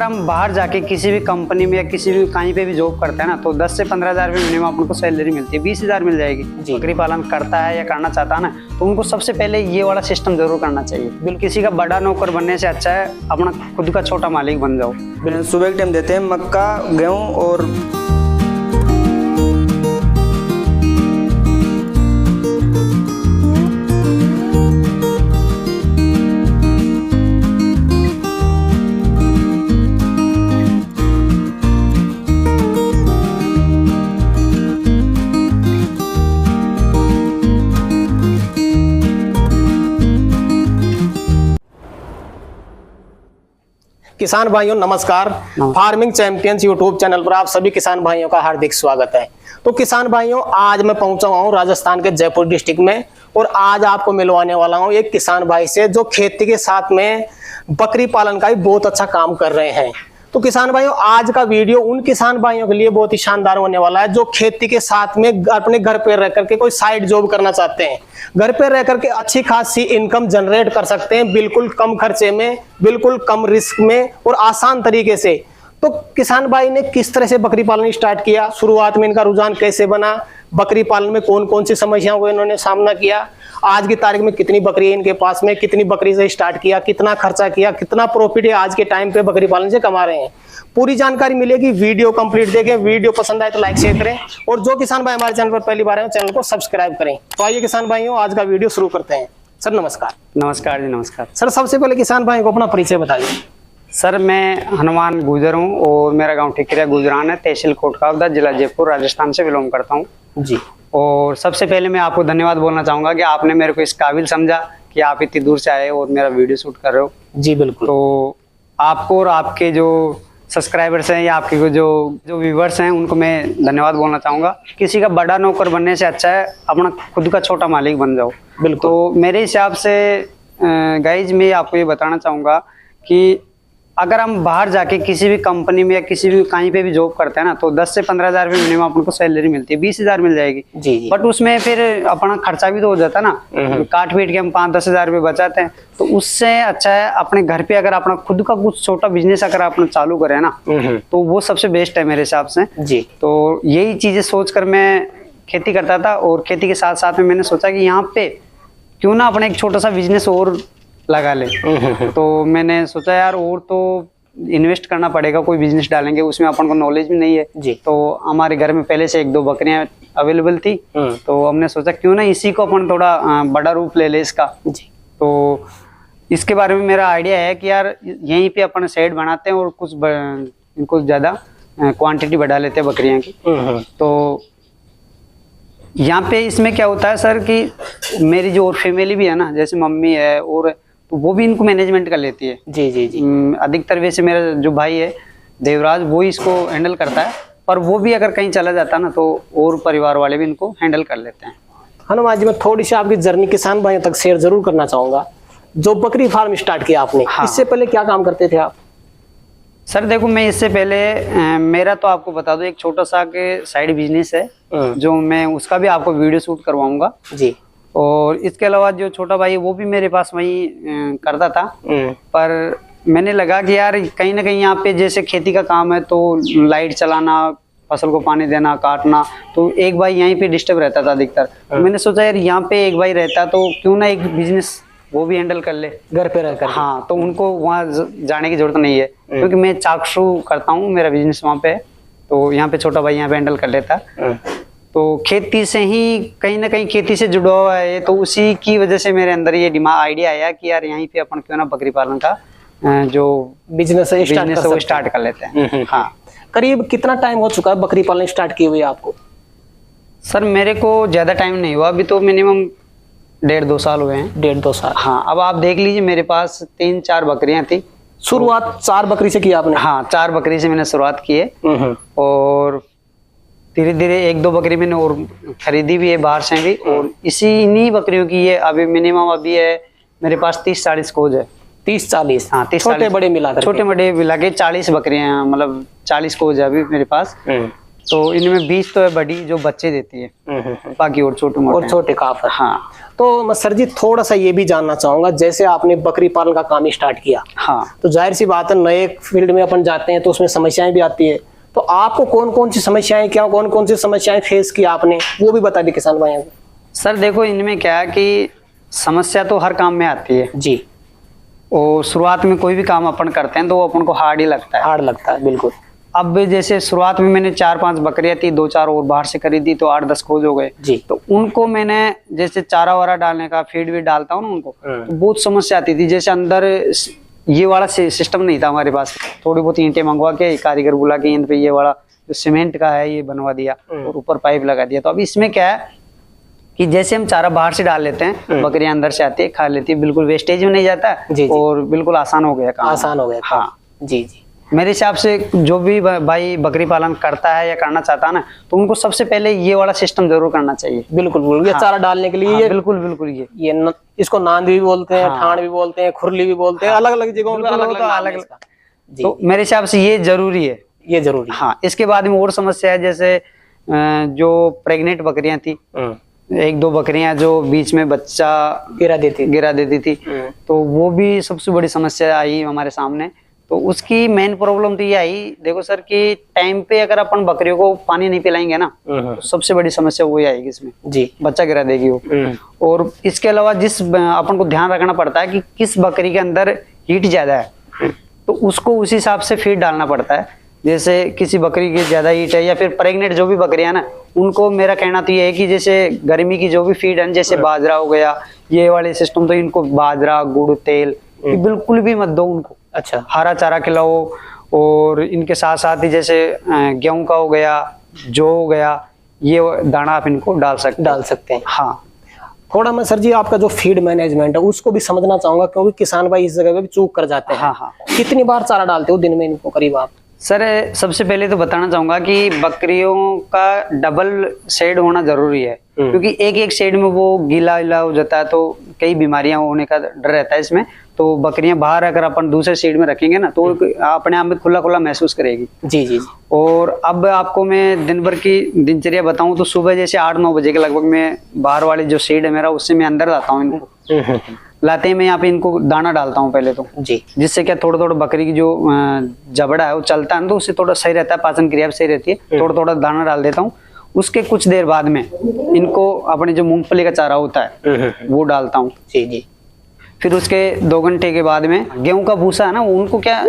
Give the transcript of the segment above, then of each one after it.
हम बाहर जाके किसी भी कंपनी में या किसी भी कहीं पे भी जॉब करते हैं ना, तो 10 से 15 हज़ार रुपये मिनिमम आपको सैलरी मिलती है। 20 हज़ार मिल जाएगी। बकरी पालन करता है या करना चाहता है ना, तो उनको सबसे पहले ये वाला सिस्टम जरूर करना चाहिए। बिल्कुल किसी का बड़ा नौकर बनने से अच्छा है अपना खुद का छोटा मालिक बन जाओ। सुबह के टाइम देते हैं मक्का, गेहूँ और किसान भाइयों नमस्कार। फार्मिंग चैंपियंस यूट्यूब चैनल पर आप सभी किसान भाइयों का हार्दिक स्वागत है। तो किसान भाइयों, आज मैं पहुंचा हुआ हूं राजस्थान के जयपुर डिस्ट्रिक्ट में और आज आपको मिलवाने वाला हूं एक किसान भाई से जो खेती के साथ में बकरी पालन का भी बहुत अच्छा काम कर रहे हैं। तो किसान भाइयों, आज का वीडियो उन किसान भाइयों के लिए बहुत ही शानदार होने वाला है जो खेती के साथ में अपने घर पे रह करके कोई साइड जॉब करना चाहते हैं, घर पे रह करके अच्छी खासी इनकम जनरेट कर सकते हैं, बिल्कुल कम खर्चे में, बिल्कुल कम रिस्क में और आसान तरीके से। तो किसान भाई ने किस तरह से बकरी पालन स्टार्ट किया, शुरुआत में इनका रुझान कैसे बना, बकरी पालन में कौन कौन सी समस्याओं को इन्होंने सामना किया, आज की तारीख में कितनी बकरी है इनके पास में, कितनी बकरी से स्टार्ट किया, कितना खर्चा किया, कितना प्रॉफिट है आज के टाइम पे बकरी पालन से कमा रहे हैं, पूरी जानकारी मिलेगी। वीडियो कंप्लीट देखें, वीडियो पसंद आए तो लाइक शेयर करें और जो किसान भाई हमारे चैनल पर पहली बार आए चैनल को सब्सक्राइब करें। तो आइए किसान भाइयों, आज का वीडियो शुरू करते हैं। सर नमस्कार। नमस्कार जी, नमस्कार सर। सबसे पहले किसान भाई को अपना परिचय बताइए। सर, मैं हनुमान गुजर हूँ और मेरा गांव ठिकरिया गुजरान है, तहसील कोटखावदा, जिला जयपुर, राजस्थान से बिलोंग करता हूँ जी। और सबसे पहले मैं आपको धन्यवाद बोलना चाहूँगा कि आपने मेरे को इस काबिल समझा कि आप इतनी दूर से आए और मेरा वीडियो शूट कर रहे हो। जी बिल्कुल। तो आपको और आपके जो सब्सक्राइबर्स हैं या आपके जो व्यूवर्स हैं उनको मैं धन्यवाद बोलना चाहूँगा। किसी का बड़ा नौकर बनने से अच्छा है अपना खुद का छोटा मालिक बन जाओ। बिल्कुल। तो मेरे हिसाब से गाइज मैं आपको ये बताना चाहूँगा कि अगर हम बाहर जाके किसी भी कंपनी में या किसी भी कहीं पे भी जॉब करते हैं ना, तो 10 से 15 हज़ार रुपये मिनिमम आपको सैलरी मिलती है। 20 हज़ार मिल जाएगी। जी। बट उसमें फिर अपना खर्चा भी तो हो जाता है ना, काट पीट के हम 5-10 हज़ार रुपये बचाते हैं। तो उससे अच्छा है अपने घर पे अगर अपना खुद का कुछ छोटा बिजनेस अगर अपना चालू करें ना, तो वो सबसे बेस्ट है मेरे हिसाब से। जी। तो यही चीजें सोचकर मैं खेती करता था और खेती के साथ साथ में मैंने सोचा कि यहाँ पे क्यों ना अपना एक छोटा सा बिजनेस और लगा ले। तो मैंने सोचा यार और तो इन्वेस्ट करना पड़ेगा, कोई बिजनेस डालेंगे उसमें अपन को नॉलेज भी नहीं है जी। तो हमारे घर में पहले से 1-2 बकरियां अवेलेबल थी, तो हमने सोचा क्यों ना इसी को अपन थोड़ा बड़ा रूप ले ले इसका जी। तो इसके बारे में मेरा आइडिया है कि यार यहीं पे अपन शेड बनाते हैं और कुछ इनको ज्यादा क्वांटिटी बढ़ा लेते हैं बकरियां की। तो यहाँ पे इसमें क्या होता है सर कि मेरी जो और फैमिली भी है ना, जैसे मम्मी है और तो वो भी इनको मैनेजमेंट कर लेती है। जी जी जी। अधिकतर वैसे मेरा जो भाई है देवराज, वो इसको हैंडल करता है, पर वो भी अगर कहीं चला जाता है ना तो और परिवार वाले भी इनको हैंडल कर लेते हैं। हनुमान जी, मैं थोड़ी सी आपकी जर्नी किसान भाइयों तक शेयर जरूर करना चाहूंगा। जो बकरी फार्म स्टार्ट किया आपने, हाँ। इससे पहले क्या काम करते थे आप? सर देखो, मैं इससे पहले मेरा तो आपको बता दो एक छोटा सा के साइड बिजनेस है जो मैं उसका भी आपको वीडियो शूट करवाऊंगा जी। और इसके अलावा जो छोटा भाई है वो भी मेरे पास वही करता था, पर मैंने लगा कि यार कहीं ना कहीं यहाँ पे जैसे खेती का काम है तो लाइट चलाना, फसल को पानी देना, काटना, तो एक भाई यहीं पे डिस्टर्ब रहता था अधिकतर। तो मैंने सोचा यार यहाँ पे एक भाई रहता तो क्यों ना एक बिजनेस वो भी हैंडल कर ले घर पे रहकर। हाँ, तो उनको वहाँ जाने की जरूरत नहीं है क्योंकि मैं चाकू करता हूँ, मेरा बिजनेस वहाँ पे है, तो यहाँ पे छोटा भाई यहाँ पे हैंडल कर लेता। तो खेती से ही कहीं ना कहीं खेती से जुड़ा हुआ है, तो उसी की वजह से मेरे अंदर ये आइडिया आया कि यार यहीं पे अपन क्यों ना बकरी पालन का जो बिजनेस है वो स्टार्ट कर लेते हैं। हाँ। करीब कितना टाइम हो चुका है बकरी पालन स्टार्ट किए हुए आपको? सर मेरे को ज्यादा टाइम नहीं हुआ, अभी तो मिनिमम 1.5-2 साल हुए हैं। 1.5-2 साल। हाँ, अब आप देख लीजिए मेरे पास 3-4 बकरियां थी। शुरुआत 4 बकरी से की आपने? हाँ, 4 बकरी से मैंने शुरुआत की है और धीरे धीरे 1-2 बकरी मैंने और खरीदी भी है बाहर से भी, और इन्हीं बकरियों की ये अभी मिनिमम अभी है मेरे पास 30-40 कोज है। 30-40? हाँ, 30 छोटे बड़े मिला के 40 बकरियां, मतलब 40 कोज है अभी मेरे पास। तो इनमें 20 तो है बड़ी जो बच्चे देती है, बाकी और छोटे मोटे और छोटे काफ है। हाँ। तो मैं सर जी थोड़ा सा ये भी जानना चाहूंगा, जैसे आपने बकरी पालन का काम स्टार्ट किया, हाँ, तो जाहिर सी बात है नए फील्ड में अपन जाते हैं तो उसमें समस्याएं भी आती है। तो आपको कौन कौन सी समस्याएं, क्या कौन कौन सी समस्याएं फेस की आपने, वो भी बता दी किसान भाइयों को। सर देखो इनमें क्या है कि समस्या तो हर काम में आती है जी। और शुरुआत में कोई भी काम अपन करते हैं तो वो अपन को हार्ड ही लगता है। हार्ड लगता है बिल्कुल। अब जैसे शुरुआत में मैंने 4-5 बकरियां थी, 2-4 और बाहर से खरीदी तो 8-10 खोज हो गए जी। तो उनको मैंने जैसे चारा वारा डालने का, फीड भी डालता हूँ ना उनको, तो बहुत समस्या आती थी। जैसे अंदर ये वाला सिस्टम नहीं था हमारे पास, थोड़ी बहुत ईंटें मंगवा के कारीगर बुला के इन पे ये वाला जो सीमेंट का है ये बनवा दिया और ऊपर पाइप लगा दिया। तो अब इसमें क्या है कि जैसे हम चारा बाहर से डाल लेते हैं, बकरियां अंदर से आती है, खा लेती है, बिल्कुल वेस्टेज में नहीं जाता जी। और बिल्कुल आसान हो गया काम। आसान हो गया। हाँ जी जी। मेरे हिसाब से जो भी भाई बकरी पालन करता है या करना चाहता है ना, तो उनको सबसे पहले ये वाला सिस्टम जरूर करना चाहिए। बिल्कुल बिल्कुल। ये चारा डालने के लिए हाँ, ये बिल्कुल बिल्कुल इसको नांद भी बोलते हैं, हाँ। ठाण भी बोलते हैं, खुरली भी बोलते हैं, अलग अलग जगहों पे अलग अलग। तो मेरे हिसाब से ये जरूरी है। ये जरूरी है। हाँ, इसके बाद में और समस्या है, जैसे जो प्रेग्नेंट बकरियां थी, 1-2 बकरियां जो बीच में बच्चा गिरा देती थी, तो वो भी सबसे बड़ी समस्या आई हमारे सामने। तो उसकी मेन प्रॉब्लम तो ये आई, देखो सर कि टाइम पे अगर अपन बकरियों को पानी नहीं पिलाएंगे ना, तो सबसे बड़ी समस्या वही आएगी इसमें जी, बच्चा गिरा देगी वो। और इसके अलावा जिस अपन को ध्यान रखना पड़ता है कि किस बकरी के अंदर हीट ज्यादा है, तो उसको उस हिसाब से फीड डालना पड़ता है। जैसे किसी बकरी की ज्यादा हीट है या फिर प्रेग्नेंट जो भी बकरियां ना, उनको मेरा कहना तो ये है कि जैसे गर्मी की जो भी फीड है, जैसे बाजरा हो गया, ये वाले सिस्टम, तो इनको बाजरा, गुड़, तेल बिल्कुल भी मत दो उनको। अच्छा, हरा चारा खिलाओ। और इनके साथ साथ ही जैसे गेहूं का हो गया, जौ हो गया, ये दाना आप इनको डाल सकते हैं। हाँ, थोड़ा मैं सर जी आपका जो फीड मैनेजमेंट है उसको भी समझना चाहूंगा, क्योंकि किसान भाई इस जगह पे भी चूक कर जाते हैं। हाँ। कितनी बार चारा डालते हो दिन में इनको करीब आप? सर सबसे पहले तो बताना चाहूंगा कि बकरियों का डबल शेड होना जरूरी है, क्योंकि एक शेड में वो गीला हो जाता है तो कई बीमारियां होने का डर रहता है इसमें। तो बकरियां बाहर अगर अपन दूसरे शेड में रखेंगे ना, तो अपने आप में खुला महसूस करेगी। जी जी। और अब आपको मैं दिन भर की दिनचर्या बताऊं तो सुबह जैसे 8-9 बजे के लगभग मैं बाहर वाली जो शेड है मेरा, उससे मैं अंदर लाता हूँ इनको। लाते ही मैं यहाँ पे इनको दाना डालता हूँ पहले तो जी, जिससे क्या थोड़ा बकरी की जो जबड़ा है वो चलता है तो उससे थोड़ा सही रहता है, पाचन क्रिया भी सही रहती है। थोड़ा दाना डाल देता हूँ। उसके कुछ देर बाद में इनको अपने जो मूंगफली का चारा होता है वो डालता हूँ जी जी। फिर उसके 2 घंटे के बाद में गेहूं का भूसा है ना, उनको क्या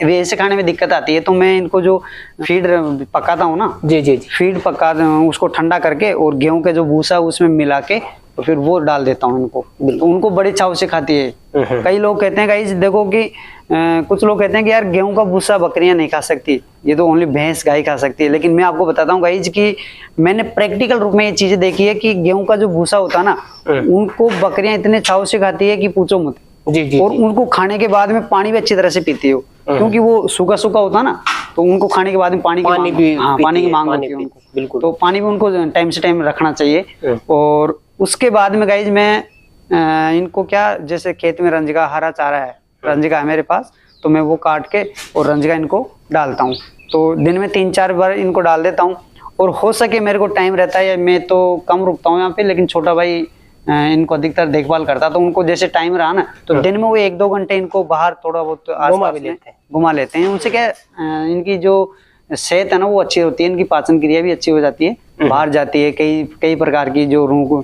वैसे खाने में दिक्कत आती है, तो मैं इनको जो फीड पकाता हूँ ना जी, फीड पकाता हूँ उसको ठंडा करके और गेहूं का जो भूसा है उसमें मिला के तो फिर वो डाल देता हूँ इनको। तो उनको बड़े चाव से खाती है। कई लोग कहते हैं गाइस देखो कि कुछ लोग कहते हैं कि यार गेहूं का भूसा बकरियां नहीं खा सकती, ये तो ओनली भैंस गाय खा सकती है। लेकिन मैं आपको बताता हूँ गाइस कि मैंने प्रैक्टिकल रूप में ये चीजें देखी है कि गेहूं का जो भूसा होता है ना, उनको बकरियां इतने चाव से खाती है कि पूछो मत जी। और उनको खाने के बाद में पानी भी अच्छी तरह से पीती है, क्योंकि वो सूखा होता है ना, तो उनको खाने के बाद में पानी की मांग होती है उनको। बिल्कुल, तो पानी भी उनको टाइम से टाइम रखना चाहिए। और उसके बाद में गाइज मैं इनको क्या, जैसे खेत में रंजगा हरा चारा है, रंजगा है मेरे पास, तो मैं वो काट के और रंजगा इनको डालता हूँ। तो दिन में 3-4 बार इनको डाल देता हूँ। और हो सके मेरे को टाइम रहता है, मैं तो कम रुकता हूँ यहाँ पे, लेकिन छोटा भाई इनको अधिकतर देखभाल करता, तो उनको जैसे टाइम रहा ना तो दिन में वो 1-2 घंटे इनको बाहर थोड़ा बहुत घुमा लेते हैं। उनसे क्या इनकी जो सेहत है ना वो अच्छी होती है, इनकी पाचन क्रिया भी अच्छी हो जाती है, बाहर जाती है। कई प्रकार की जो रूह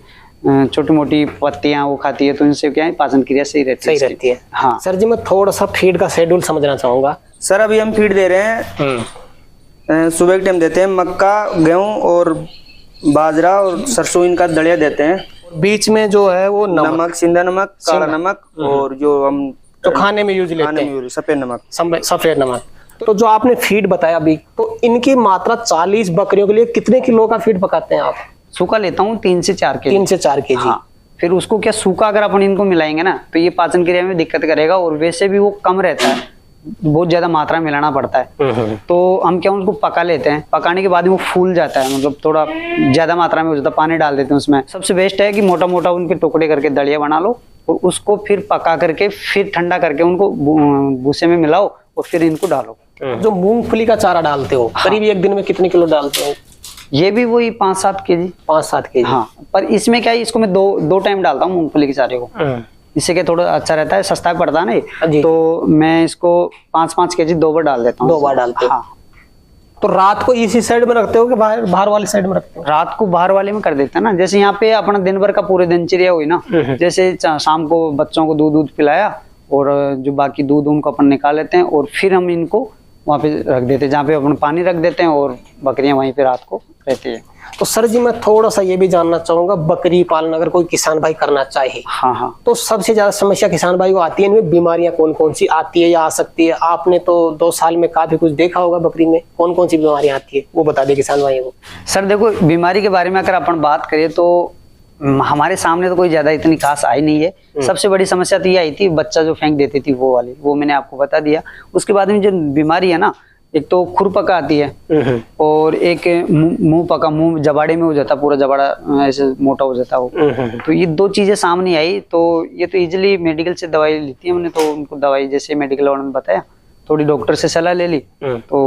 छोटी मोटी पत्तियां वो खाती है, तो इनसे क्या है पाचन क्रिया सही रहती है। हाँ सर जी, मैं थोड़ा सा फीड का शेड्यूल समझना चाहूंगा। सर अभी हम फीड दे रहे हैं, सुबह के टाइम देते हैं मक्का, गेहूं और बाजरा और सरसों, इनका दलिया देते हैं। बीच में जो है वो नमक, सिंधा नमक, काला नमक और जो हम तो खाने में यूज लेते हैं सफेद नमक। तो जो आपने फीड बताया अभी, तो इनकी मात्रा 40 बकरियों के लिए कितने किलो का फीड पकाते हैं आप? सूखा लेता हूँ 3 से 4 केजी। 3 से 4 केजी। हाँ। फिर उसको क्या सूखा अगर अपन इनको मिलाएंगे ना तो ये पाचन क्रिया में दिक्कत करेगा, और वैसे भी वो कम रहता है, बहुत ज्यादा मात्रा मिलाना पड़ता है। तो हम क्या उनको पका लेते हैं, पकाने के बाद वो फूल जाता है, मतलब थोड़ा ज्यादा मात्रा में हो जाता है, पानी डाल देते हैं उसमें। सबसे बेस्ट है कि मोटा मोटा उनके टुकड़े करके दलिया बना लो और उसको फिर पका करके फिर ठंडा करके उनको भूसे में मिलाओ और फिर इनको डालो। जो मूंगफली का चारा डालते हो करीब एक दिन में कितने किलो डालते हो? ये भी वही 5-7 केजी। 5-7 केजी। हाँ, पर इसमें क्या है, इसको मैं दो टाइम डालता हूँ मूंगफली के चारे को। इससे क्या थोड़ा अच्छा रहता है, सस्ता भी पड़ता है ना, तो मैं इसको 5-5 केजी 2 बार डाल देता हूँ। 2 बार डालते हो? हाँ। तो रात को इसी साइड में रखते हो कि बाहर वाली साइड में रखते हो? रात को बाहर वाले में कर देते हैं ना, जैसे यहाँ पे अपना दिन भर का पूरे दिनचर्या हुई ना, जैसे शाम को बच्चों को दूध पिलाया और जो बाकी दूध उनको अपन निकाल लेते हैं और फिर हम इनको वहाँ पे रख देते हैं जहाँ पे अपन पानी रख देते हैं और बकरियां वहीं पे रात को रहती है। तो सर जी मैं थोड़ा सा ये भी जानना चाहूंगा, बकरी पालन अगर कोई किसान भाई करना चाहे, हाँ, तो सबसे ज्यादा समस्या किसान भाई को आती है इनमें, बीमारियां कौन कौन सी आती है या आ सकती है? आपने तो 2 साल में काफी कुछ देखा होगा, बकरी में कौन कौन सी बीमारियां आती है वो बता दे किसान भाई को। सर देखो, बीमारी के बारे में अगर अपन बात करें तो हमारे सामने तो कोई ज्यादा इतनी खास आई नहीं है। सबसे बड़ी समस्या तो ये आई थी, बच्चा जो फेंक देती थी वो वाली, वो मैंने आपको बता दिया। उसके बाद में जो बीमारी है ना, एक तो खुरपका आती है और एक मुंह पका, मुंह जबाड़े में हो जाता, पूरा जबाड़ा ऐसे मोटा हो जाता वो। तो ये 2 चीजें सामने आई, तो ये तो इजीली मेडिकल से दवाई लेती है हमने, तो उनको दवाई जैसे मेडिकल वालों ने बताया, थोड़ी डॉक्टर से सलाह ले ली तो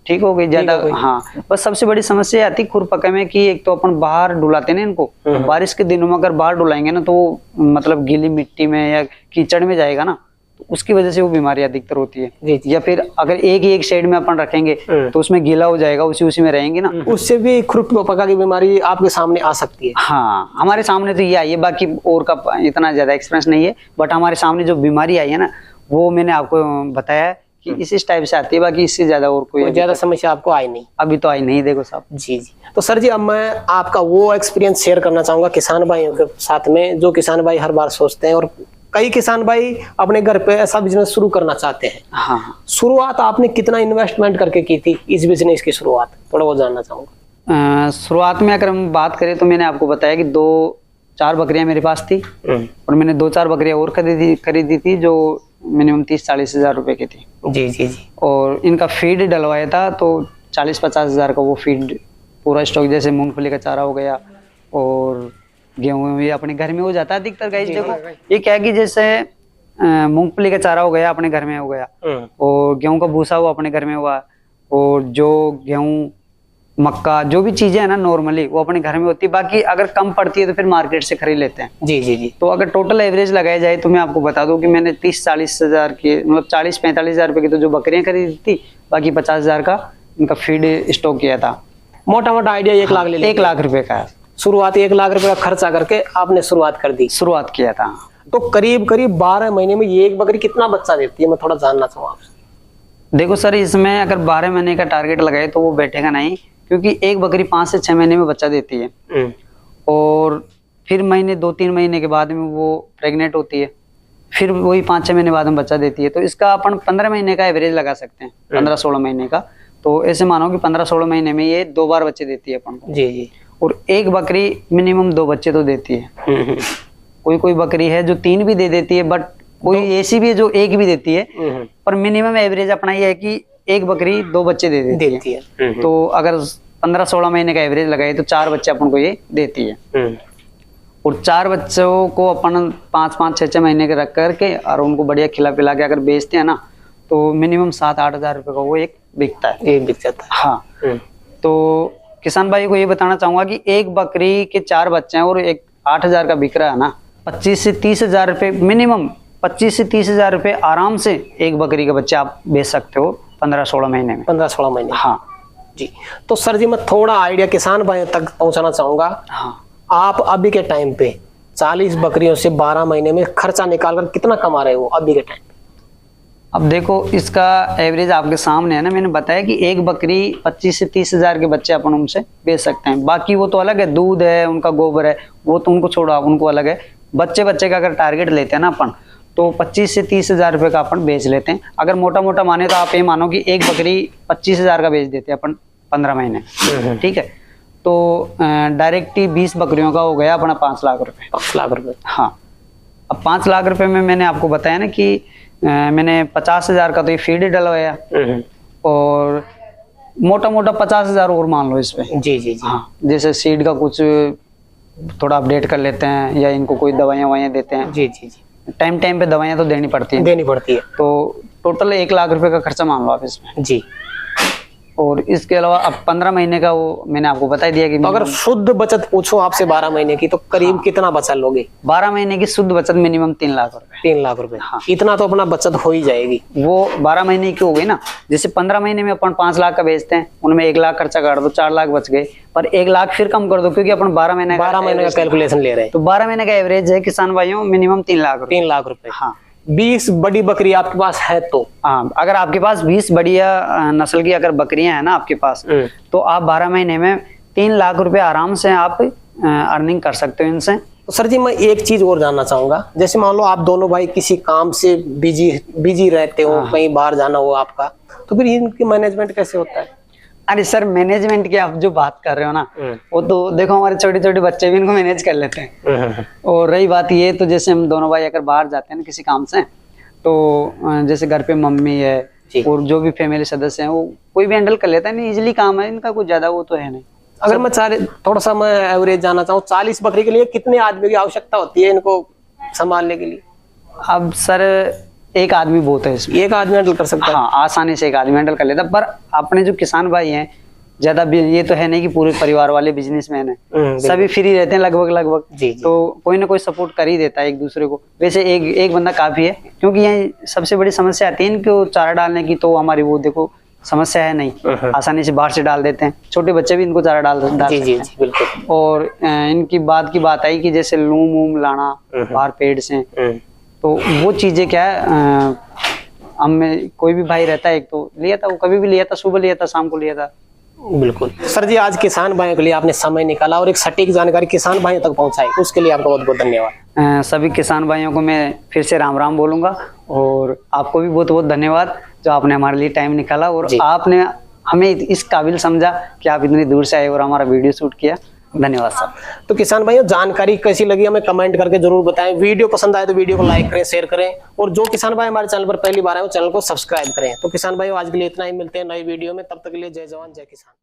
ठीक हो गई ज्यादा। हाँ, बस सबसे बड़ी समस्या आती खुरपका में कि एक तो अपन बाहर डुलाते ना इनको, बारिश के दिनों में अगर बाहर डुलाएंगे ना तो मतलब गीली मिट्टी में या कीचड़ में जाएगा ना, तो उसकी वजह से वो बीमारी अधिकतर होती है। या फिर अगर एक साइड में अपन रखेंगे तो उसमें गीला हो जाएगा, उसी में रहेंगे ना, उससे भी खुरपका की बीमारी आपके सामने आ सकती है। हाँ, हमारे सामने तो ये आई है, बाकी और का इतना ज्यादा एक्सपीरियंस नहीं है, बट हमारे सामने जो बीमारी आई है ना वो मैंने आपको बताया कि इस टाइप से आती है, बाकी इससे ज्यादा और कोई ज्यादा समस्या आपको आई नहीं? अभी तो आई नहीं। देखो साहब जी। तो सर जी अब मैं आपका वो एक्सपीरियंस शेयर करना चाहूंगा किसान भाइयों के साथ में, जो किसान भाई हर बार सोचते हैं और कई किसान भाई अपने घर पे ऐसा बिजनेस शुरू करना चाहते हैं। हाँ, शुरुआत आपने कितना इन्वेस्टमेंट करके की थी इस बिजनेस की शुरुआत, थोड़ा वो जानना चाहूंगा। शुरुआत में अगर हम बात करें तो मैंने आपको बताया कि 2-4 बकरियां मेरे पास थी और मैंने 2-4 बकरियां और खरीदी थी जो मिनिमम 30-40 हजार रुपए की थी। जी। और इनका फीड डलवाया था तो 40-50 हजार का वो फीड पूरा स्टॉक, जैसे मूंगफली का चारा हो गया और गेहूं ये अपने घर में हो जाता है अधिकतर। गाइस देखो ये क्या है कि जैसे मूंगफली का चारा हो गया अपने घर में हो गया और गेहूं का भूसा हुआ अपने घर में हुआ, और जो गेहूं मक्का जो भी चीजें है ना नॉर्मली वो अपने घर में होती है, बाकी अगर कम पड़ती है तो फिर मार्केट से खरीद लेते हैं। जी। तो अगर टोटल एवरेज लगाया जाए तो मैं आपको बता दूं कि मैंने 30-40 हजार की, मतलब 40-45 हजार रुपए की तो जो बकरियां खरीदी थी, बाकी 50 हजार का इनका फीड स्टॉक किया था। मोटा आइडिया 1 लाख ले 1 लाख रुपए का शुरुआत, 1 लाख रुपए का खर्चा करके आपने शुरुआत कर दी? शुरुआत किया था। तो करीब 12 महीने में ये एक बकरी कितना बच्चा देती है, मैं थोड़ा जानना चाहूँ आपसे। देखो सर, इसमें अगर 12 महीने का टारगेट लगाए तो वो बैठेगा नहीं, क्योंकि एक बकरी 5 से 6 महीने में बच्चा देती है और फिर 2-3 महीने के बाद में वो प्रेग्नेंट होती है, फिर वही 5-6 महीने बाद में बच्चा देती है। तो इसका अपन 15 महीने का एवरेज लगा सकते हैं, 15-16 महीने का। तो ऐसे मानो कि 15-16 महीने में ये 2 बार बच्चे देती है अपन को। जी। और एक बकरी मिनिमम 2 बच्चे तो देती है। कोई बकरी है जो 3 भी दे देती है, बट कोई ऐसी भी है जो 1 भी देती है, पर मिनिमम एवरेज अपना ये है कि एक बकरी 2 बच्चे दे देती है। तो अगर 15-16 महीने का एवरेज लगाए तो 4 बच्चे अपन को ये देती है। और 4 बच्चों को अपन 5-5, 6-6 महीने के रख करके और उनको बढ़िया खिला पिला के अगर बेचते हैं ना तो मिनिमम 7-8 हजार रुपए का वो एक बिकता है। एक बिक जाता है। हाँ। तो किसान भाई को ये बताना चाहूंगा कि एक बकरी के 4 बच्चे हैं और एक 8 हजार का बिक रहा है ना, 25 से 30 हजार रुपए मिनिमम, 25 से 30 हजार रुपए आराम से एक बकरी का बच्चा आप बेच सकते हो 15-16 महीने में। 15-16 महीने। हाँ जी। तो सर जी मैं थोड़ा आइडिया किसान भाइयों तक पहुंचाना चाहूंगा। हाँ, आप अभी के टाइम पे 40 बकरियों से 12 महीने में खर्चा निकालकर कितना कमा रहे हो अभी के टाइम? अब देखो इसका एवरेज आपके सामने है ना, मैंने बताया कि एक बकरी 25 से 30 हजार के बच्चे अपन उनसे बेच सकते हैं। बाकी वो तो अलग है, दूध है, उनका गोबर है, वो तो उनको छोड़ो, उनको अलग है। बच्चे का अगर टारगेट लेते हैं ना अपन तो 25 से 30 हजार रुपए का अपन बेच लेते हैं। अगर मोटा माने तो आप ये मानो कि एक बकरी 25 हजार का बेच देते हैं अपन 15 महीने। ठीक है, तो डायरेक्ट ही 20 बकरियों का हो गया अपना 5 लाख रुपए। 5 लाख रुपए। हाँ, अब 5 लाख रुपए में मैंने आपको बताया ना कि मैंने 50 हजार का तो ये फीड डलवाया और मोटा 50 हजार और मान लो इस पे। जी। हाँ, जैसे सीड का कुछ थोड़ा अपडेट कर लेते हैं या इनको कोई दवाइयाँ देते हैं। जी। टाइम पे दवाइयाँ तो देनी पड़ती है। तो टोटल 1 लाख रुपए का खर्चा मान लो आप इसमें। जी। और इसके अलावा अब 15 महीने का वो मैंने आपको बता दिया कि तो अगर शुद्ध बचत पूछो आपसे 12 महीने की, तो करीब कितना बचा लोगे? 12 महीने की शुद्ध बचत मिनिमम 3 लाख रुपए। 3 लाख रुपए। हाँ। इतना तो अपना बचत हो ही जाएगी। वो 12 महीने की हो गई ना। जैसे 15 महीने में अपन 5 लाख का बेचते हैं, उनमें 1 लाख खर्चा कर दो, 4 लाख बच गए। पर 1 लाख फिर कम कर दो, क्योंकि अपन 12 महीने का कैलकुलेशन ले रहे हैं। तो 12 महीने का एवरेज है किसान भाइयों मिनिमम 3 लाख रुपए। 3 लाख रुपए। हाँ। 20 बड़ी बकरी आपके पास है तो? हाँ, अगर आपके पास 20 बढ़िया नस्ल की अगर बकरियां हैं ना आपके पास, तो आप 12 महीने में 3 लाख रुपए आराम से आप अर्निंग कर सकते हो इनसे। तो सर जी, मैं एक चीज और जानना चाहूंगा। जैसे मान लो आप दोनों भाई किसी काम से बिजी रहते हो, कहीं बाहर जाना हो आपका, तो फिर इनकी मैनेजमेंट कैसे होता है? अरे सर, मैनेजमेंट की आप जो बात कर रहे हो ना, वो तो देखो हमारे छोटे छोटे बच्चे भी इनको मैनेज कर लेते हैं। और रही बात ये, तो जैसे हम दोनों भाई अगर बाहर जाते हैं ना किसी काम से, तो जैसे घर पे मम्मी है और जो भी फैमिली सदस्य हैं, वो कोई भी हैंडल कर लेता है। नहीं, इजीली काम है इनका, कुछ ज्यादा वो तो है नहीं। अगर मैं थोड़ा सा मैं एवरेज जानना चाहूँ, 40 बकरी के लिए कितने आदमी की आवश्यकता होती है इनको संभालने के लिए? अब सर, एक आदमी बहुत है इसमें। एक आदमी हैंडल कर सकता है? हाँ, आसानी से एक आदमी हैंडल कर लेता। पर अपने जो किसान भाई हैं, ज्यादा ये तो है नहीं कि पूरे परिवार वाले बिजनेसमैन हैं, सभी फ्री रहते हैं लगभग। तो कोई ना कोई सपोर्ट कर ही देता है एक दूसरे को। वैसे एक बंदा काफी है, क्योंकि ये सबसे बड़ी समस्या आती है इनको चारा डालने की। तो हमारी वो देखो समस्या है नहीं, आसानी से बाहर से डाल देते हैं। छोटे बच्चे भी इनको चारा डाल सकते हैं। बिल्कुल। और इनकी बात आई कि जैसे लूम वूम लाना बाहर पेड़ से, तो वो चीजें क्या है, हमें कोई भी भाई रहता है, एक तो लिया था, वो कभी भी लिया था, सुबह लिया था, शाम को लिया था। बिल्कुल। सर जी, आज किसान भाइयों के लिए आपने समय निकाला और एक सटीक जानकारी किसान भाइयों तक पहुंचाई, उसके लिए आपका बहुत बहुत धन्यवाद। सभी किसान भाइयों को मैं फिर से राम राम बोलूंगा, और आपको भी बहुत बहुत धन्यवाद जो आपने हमारे लिए टाइम निकाला और आपने हमें इस काबिल समझा कि आप इतनी दूर से आए और हमारा वीडियो शूट किया। धन्यवाद सर। तो किसान भाइयों, जानकारी कैसी लगी हमें कमेंट करके जरूर बताएं। वीडियो पसंद आए तो वीडियो को लाइक करें, शेयर करें, और जो किसान भाई हमारे चैनल पर पहली बार आए वो चैनल को सब्सक्राइब करें। तो किसान भाइयों, आज के लिए इतना ही, मिलते हैं नई वीडियो में। तब तक के लिए जय जवान जय किसान।